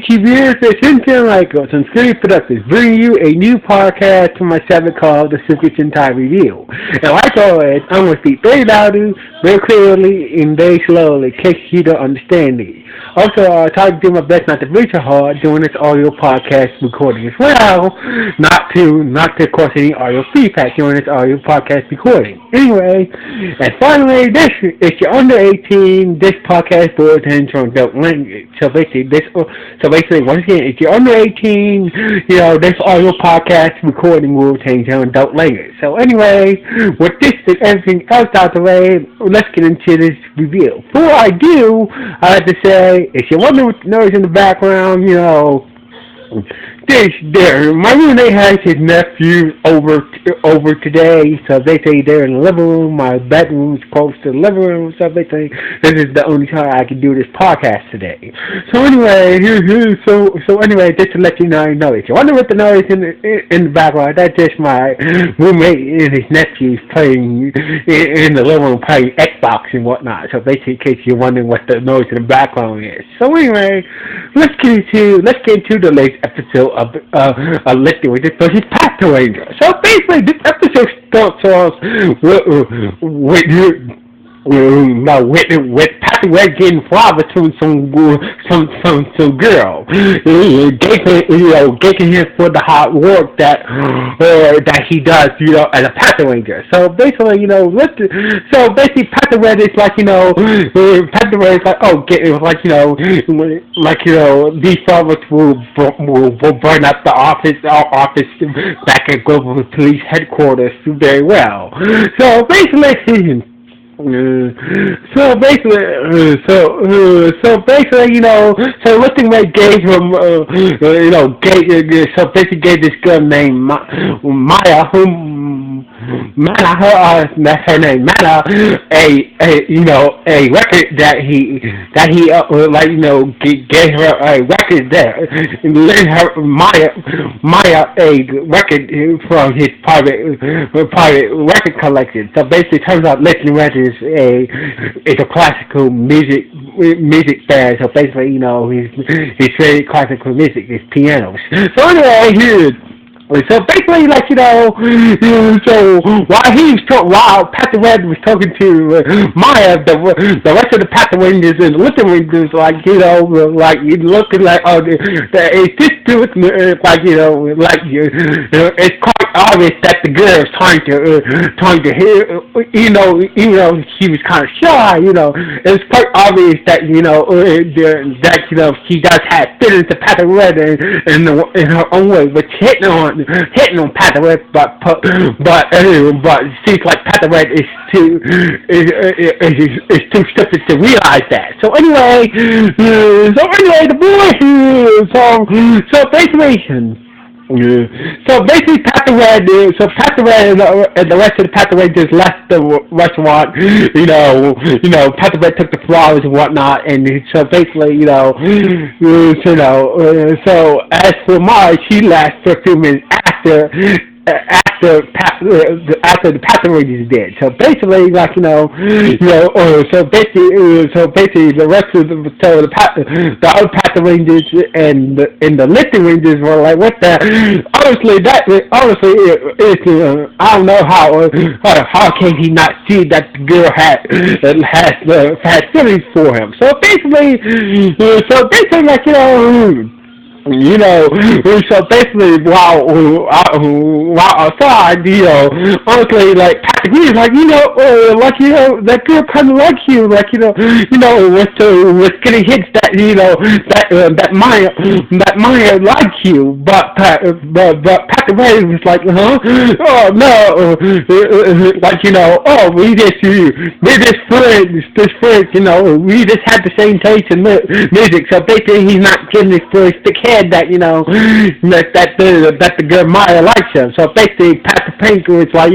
viewers, it's Cynthia Michael from Screen Productions, bringing you a new podcast for my segment called The Secret Sentai Review. And like always, I'm going to speak very loudly, very clearly, and very slowly, in case you don't understand me. Also, I try to do my best not to breathe so hard during this audio podcast recording as well, not to cause any audio feedback during this audio podcast recording. Anyway, and finally, this if you're under 18, this podcast will attend from adult language. So basically, once again, if you're under 18, this audio podcast recording will change to adult language. So anyway, with this and everything else out the way, let's get into this review. Before I do, I have to say, if you're wondering what the noise in the background, my roommate has his nephew over today, so they say they're in the living room. My bedroom's close to the living room, so they say this is the only time I can do this podcast today. So anyway, just to let you know, if you wonder what the noise in the background, that's just my roommate and his nephews playing in the living room, playing Xbox and whatnot. So basically, in case you're wondering what the noise in the background is. So anyway, let's get into the latest episode of Lifting with this versus Patranger. So basically, this episode starts off with Patranger getting flowers from some girl, getting him for the hard work that he does, as a Patranger. So basically, Patranger is like, Patranger is these flowers will burn up our office back at Global Police Headquarters very well. So basically, Lupinranger gave him, gave this girl named Maya, her name, Mana, a record that he gave her a record there, Maya a record from his private record collection. So basically, it turns out Lupinranger is a classical music band. So basically, he's very classical music, his pianos. So anyway, so basically, while Patranger was talking to Maya, the rest of the Patrangers and the Lupinrangers, looking like, is this dude, it's quite obvious that the girl is trying to hear, even though she was kind of shy, it's quite obvious that, she does have feelings to Patranger in her own way, but hitting on Patranger, but it seems like Patranger is too stupid to realize that. So anyway, the boy, so basically. So basically, Patranger and the rest of the Patrangers left the restaurant. Patranger took the flowers and whatnot, and so basically, so as for Mars, she left for a few minutes after the Patrangers did. So basically, the rest of the other Patrangers and the Lupinrangers were like, what the? Honestly, I don't know how can he not see that the girl has feelings for him. So basically, so basically, while outside, honestly, Patrick is that girl kind of likes you, was getting hints that Maya likes you, but Patrick was like, oh no, we just friends, we just had the same taste in music, so basically he's not getting his first stick head that the girl Maya likes him. So basically, Patranger is like,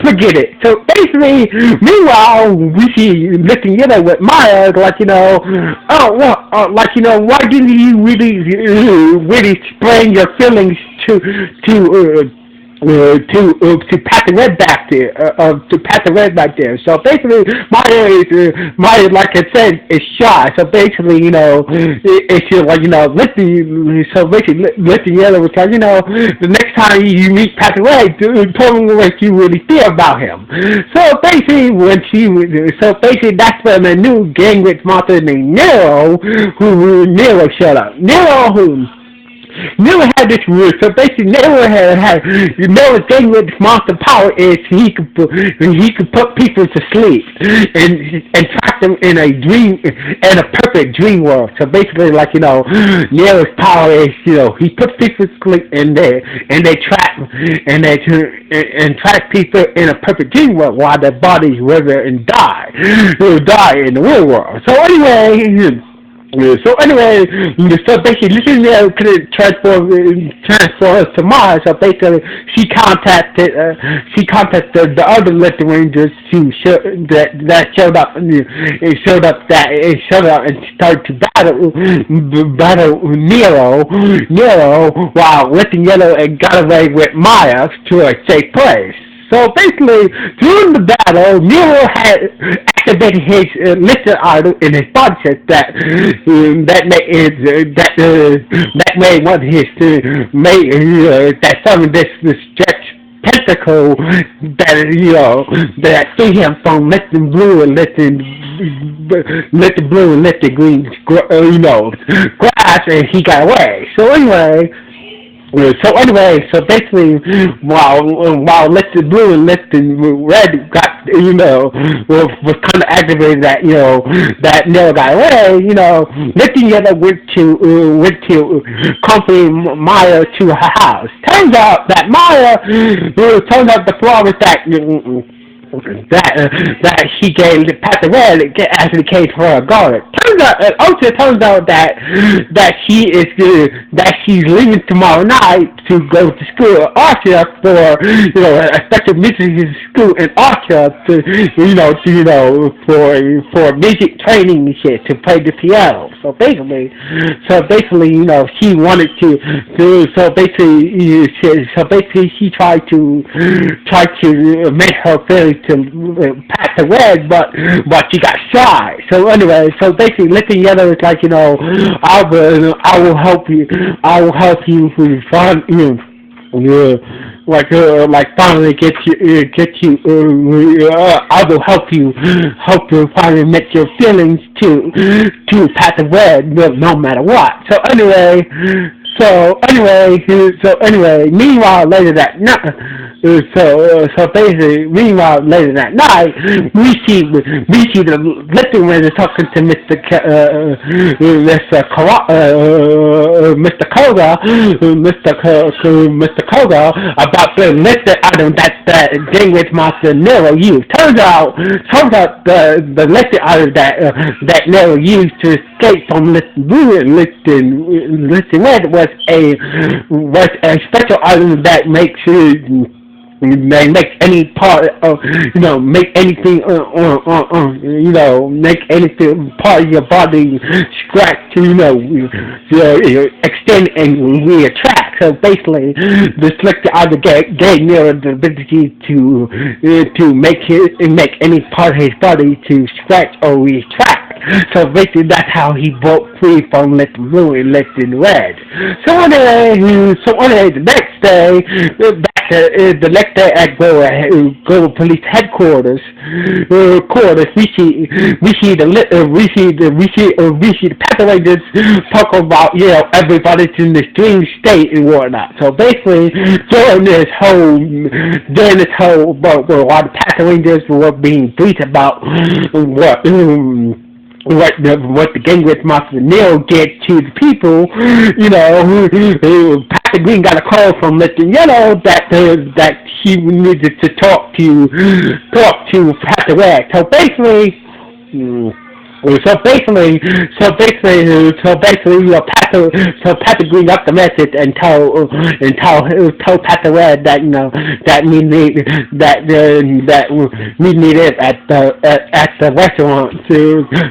forget it. So basically, meanwhile, we see Lupinranger with Maya, why didn't you really explain your feelings to to pat the red back there, to pat the red back there. So basically, Maya, like I said, is shy. So basically, it's like so basically, Lifting Yellow was like, the next time you meet Pat the Red, tell him what you really feel about him. So basically, that's when a new gang with monster named Nero showed up. Never had this rule, so basically never thing with this monster power is he could put people to sleep and trap them in a perfect dream world. So basically, Nero's power is he puts people to sleep and they trap people in a perfect dream world while their bodies wither and die in the real world. So basically, Lupin could transform to Mars. So basically, she contacted the other Lupinrangers that showed up and started to battle Nero while Lupin Yellow and got away with Maya to a safe place. So basically, during the battle, Nero had activated his lifted idol in his body set that made one of his that summoned this stretch tentacle that threw him from lifting blue and lifting green grass, and he got away. So basically, while Lifted Blue and Lifted Red got, was kind of aggravated that, that Nero got away, Lifting Yellow went to accompany Maya to her house. Turns out the flaw was that she gave Pat the Red actually came for her guard. Turns out that she's leaving tomorrow night to go to school at Archer for a special mission to school in Archer for music training and shit to play the piano. So basically she wanted she tried to make her feelings to Pat the Red, but she got shy. So basically, Lifting Yellow is like, I will help you find finally get you. I will help you finally make your feelings to Pat the Red, no matter what. Meanwhile, later that night, we see the Lupinranger talking to Mr. Koga about the lifted item that Dingwitch Monster Nero used. Turns out the lifted item that Nero used to escape from Lifting Blue and Lifting Red was a special item that makes any part of make anything make anything part of your body scratch extend and retract. So basically, the selector either gave Nero the ability to make any part of his body to scratch or retract. So basically, that's how he broke free from Lifting Blue and Lifting Red. So anyway, the next day, the next day at Global Police headquarters, we see the Patrangers talk about everybody's in this dream state and whatnot. So basically, during this whole while the Patrangers were being briefed about what the Gangwitch Monster Nero did to the people, Patrick Green got a call from Lifting Yellow that he needed to talk to Pat the Red. So basically, Patrick Green got the message and told Pat the Red that we needed at the restaurant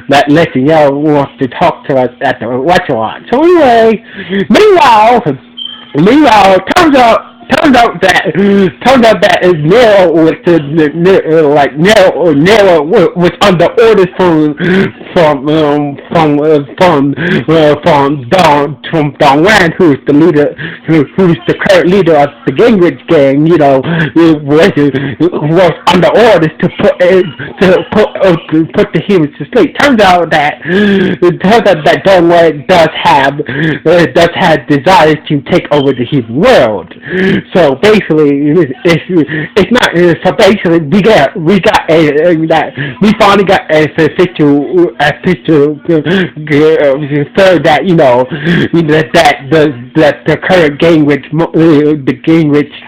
that Lifting Yellow wants to talk to us at the restaurant. So anyway, meanwhile, turns out turns out that Nero was Nero was under orders from Don Rand, who's the leader, who's the current leader of the Gingrich gang. You know, was under orders to put the humans to sleep. Turns out that Don Rand does have desires to take over the human world. So basically, it's not. So basically, we finally got a official that that the current Gingrich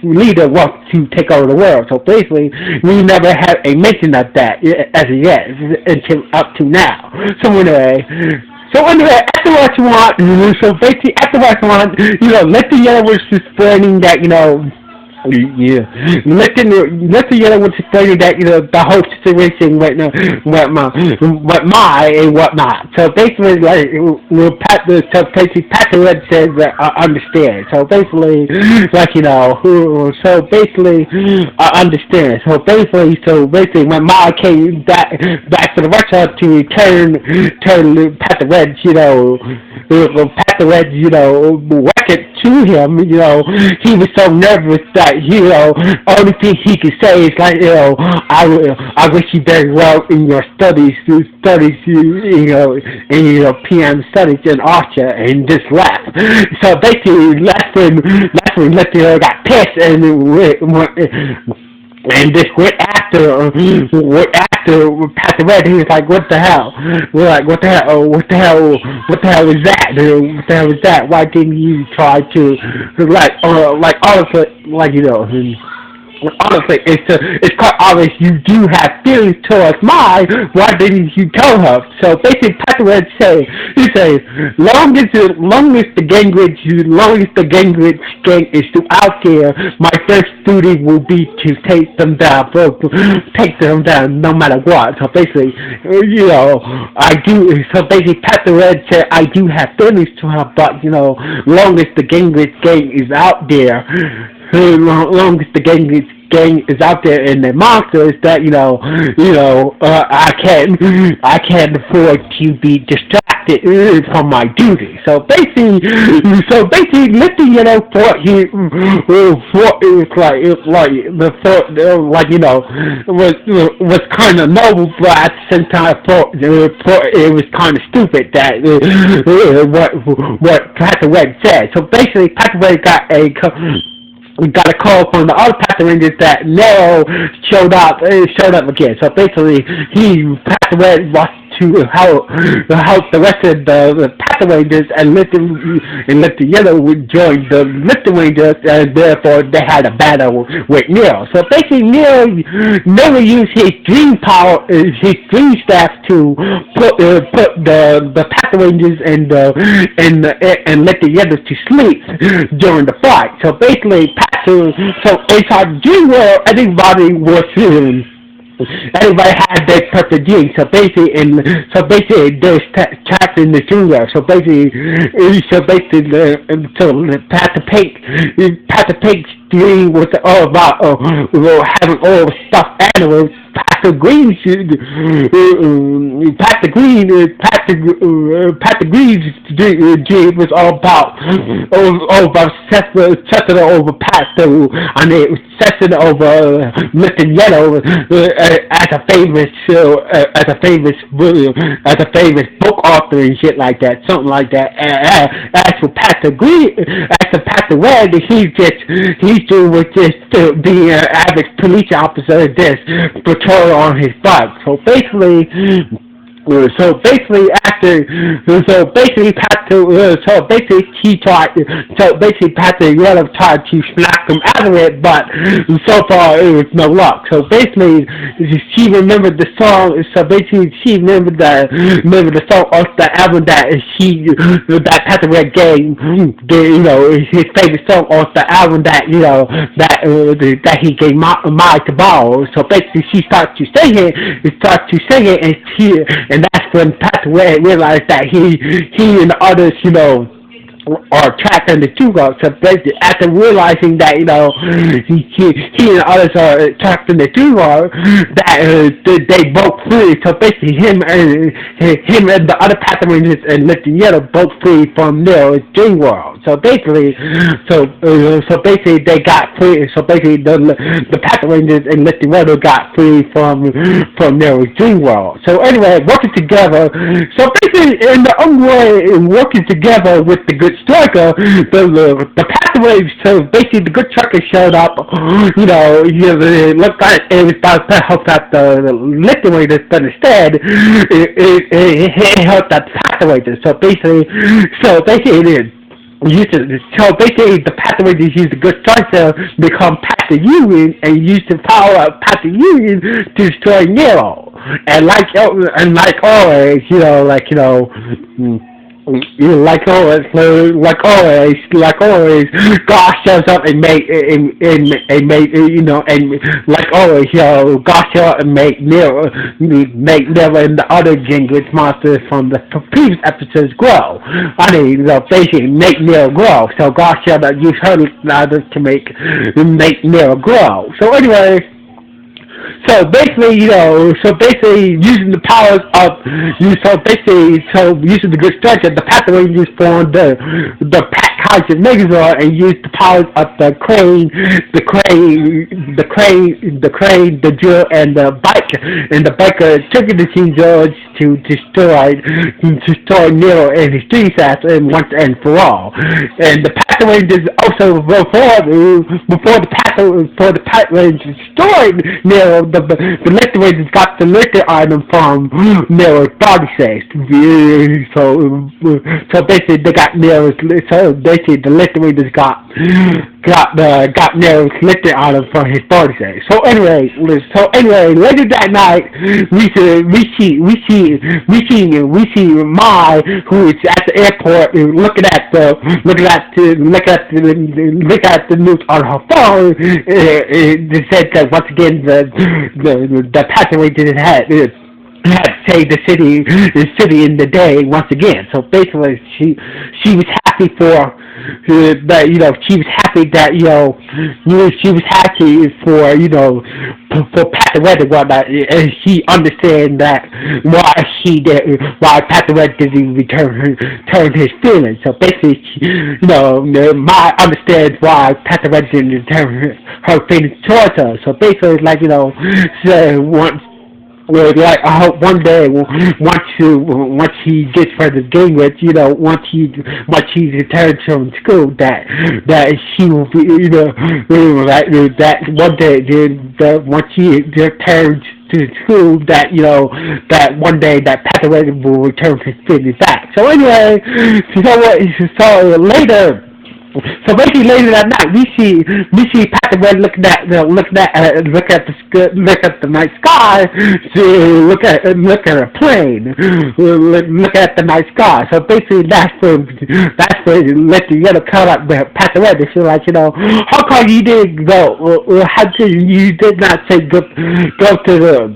leader wants to take over the world. So basically, we never had a mention of that as of yet until up to now. So anyway, after what you want, let the yellow was explaining that, let the yellow was explaining that, the whole situation went my and whatnot. So basically, Patranger says that I understand. So basically, I understand. So basically, when Ma came back to the Russia to turn Patranger, record to him, he was so nervous that, only thing he could say is like, I wish you very well in your studies, PM studies in Archer, and just left. So basically, left when got pissed and just went after Patranger. He was like, what the hell? We're like, what the hell was that? What the hell was that? Why didn't you try to, honestly, it's quite obvious you do have feelings towards mine. Why didn't you tell her? So basically, Patranger says, long as the Gingrich gang is still out there, my first duty will be to take them down no matter what. So basically, I do. So basically, Patranger said I do have feelings to her, but long as the Gingrich gang is out there. Long as the gang is out there and the monsters, that I can't afford to be distracted from my duty. So basically, lifting thought he was kind of noble, but at the same time thought it was kind of stupid that what Patranger said. So basically, Patranger got a call from the other Patrangers that Nero showed up again. So basically, Patranger was to help the rest of the Patrangers and let the yellow join the Lupinrangers, and therefore they had a battle with Nero. So basically, Nero used his dream power, his dream staff to put the Patrangers and let the yellows to sleep during the fight. So basically, inside the dream world, everybody had their perfect dream. So basically, there's trapped in the dream world. So basically, Pastor Pig's dream was all about having all stuffed animals. Pastor Green's dream was all about setting over Pastor, and it was setting over Mr. Yellow as a famous book author and shit like that, something like that. As for Pastor Red, he's doing just being an average police officer, just patrol on his bike. So basically, Patranger tried to snap him out of it, but so far it was no luck. So basically, she remembered the song. So basically, she remembered the song off the album that Patranger gave, his favorite song off the album that he gave Mike to borrow. So basically, she started to sing it, and that's when Patranger realized that he and the others, or trapped in the two guards. So basically, after realizing that he and others are trapped in the two guard, that they broke free. So basically, him and the other Pathrangers and Lifting Yellow broke free from their dream world. So basically, they got free. So basically, the Pathrangers and Lifting Yellow got free from their dream world. So anyway, working together. So basically, in the only way, working together with the good striker, the pathways. So basically, the good striker showed up. It looked like it was about to help out the Lifting Raiders, but instead, it helped out the pathways. So basically, the Patranger used the good striker to become Path Union and used the power of Path Union to destroy Nero. And like always, God shows up and God shows up and make Nero and the other Gingrich monsters from the previous episodes grow. Basically make Nero grow. So God showed up, use her to make Nero grow. So anyway. So basically, using the powers of, using the good structure, the Pathway used formed the Patranger Megazord and used the powers of the crane, the drill, and the bike, and the biker triggered the Team George to destroy Nero and his three assassins and once and for all. And the Patrangers also before the Patrangers destroyed Nero, the Lifting Raiders got the lifted item from Nero's body safe. So basically they got Nero's. So basically the Lifting Raiders got Nero's lifted item from his body safe. So anyway, later that night we see Mai, who is at the airport looking at the news on her phone. It said that once again the Patranger had saved the city in the day once again. So basically, she was happy for that. She was happy that she was happy for Patranger, whatnot, and she understands that why Patranger didn't return his feelings. So basically, Mai understands why Patranger didn't return her feelings towards her. So basically, I hope one day, once he gets further game with, once he returns from school, that she will be, that one day, that once he returns to school, that one day that Patranger will return his feelings back. So anyway, so later. So basically, later that night, we see Patranger looking at the night sky, look at a plane, look at the night sky. So basically, that's when Lifting Yellow come up with Patranger. She's like, how come you didn't go? How did you did not say go to the.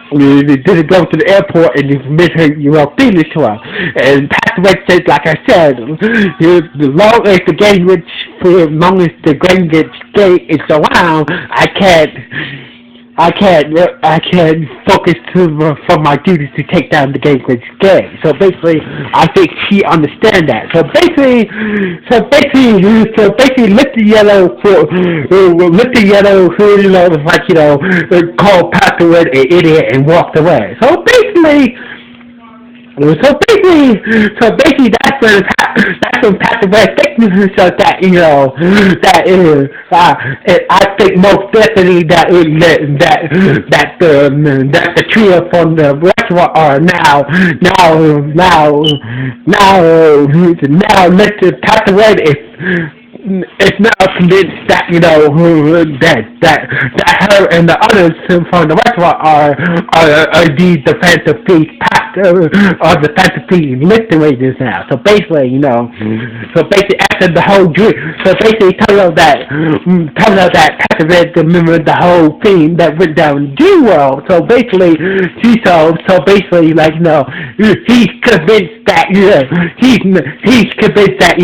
You didn't go to the airport and you miss your feelings to her. And Patranger said, like I said, as long as the Gingrich gate is around, I can't focus from my duties to take down the Gingrich gate. So basically, I think she understands that. So basically, Lifting Yellow, called Patranger an idiot and walked away. So basically, that's when Patranger thinks to himself I think most definitely that the trio from the restaurant are now let the Patranger is now convinced that that her and the others from the restaurant are the Phantom Fleet the Phantom Fleet Lifting Rangers now. So basically, after the whole dream. So basically, turns out that Patranger remembered the whole thing that went down in Dream World. So basically, like, he's convinced that, he's convinced that,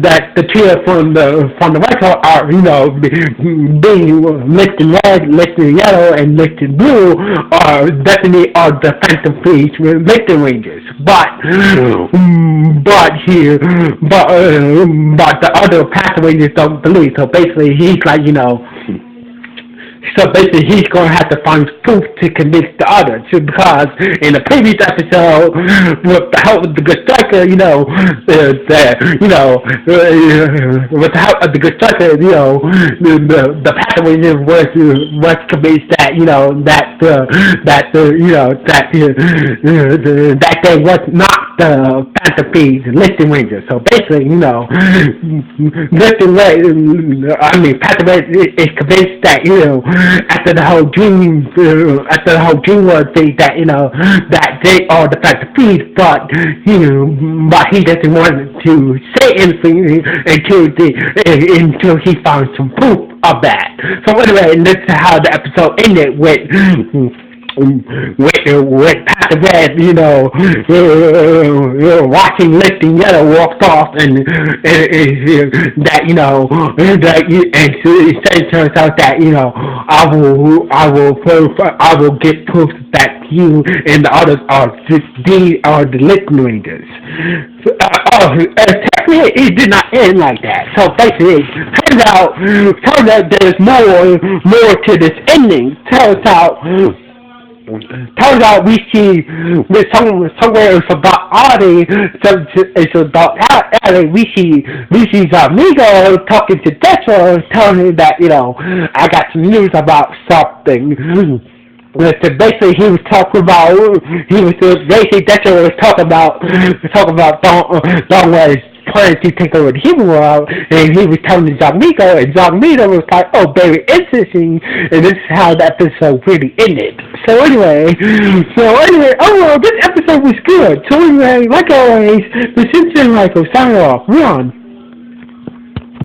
that the trio from the White Hole are, being listed red, listed yellow, and listed blue are definitely the Phantom Fleet Lupinrangers. But the other Patrangers don't believe. So basically, he's like, he's going to have to find proof to convince the others. Because in the previous episode, with the help of the good striker, with the help of the good striker, the Patranger was convinced that, that they was not the Phantom Thieves Lupinranger. So basically, Patranger is convinced that, after the whole dream world thing, that that they are the Phantom Thieves, but he doesn't want to say anything until he finds some proof of that. So anyway, and this is how the episode ended with Patranger, watching Lifting Yellow walked off, and that it turns out that I will get proof that you and the others are the Lupinrangers. Technically, it did not end like that. So basically, turns out there's more to this ending. Turns out we see somewhere it's about Ali. We see Amigo talking to Deathstroke, telling him that I got some news about something. Basically, he was talking about Deathstroke was talking about Don was trying to take over the human world, and he was telling Zogmigo, and Zogmigo was like, oh, very interesting, and this is how that episode really ended. So anyway, overall, this episode was good. So anyway, like always, the Simpson Michael signing off. Run.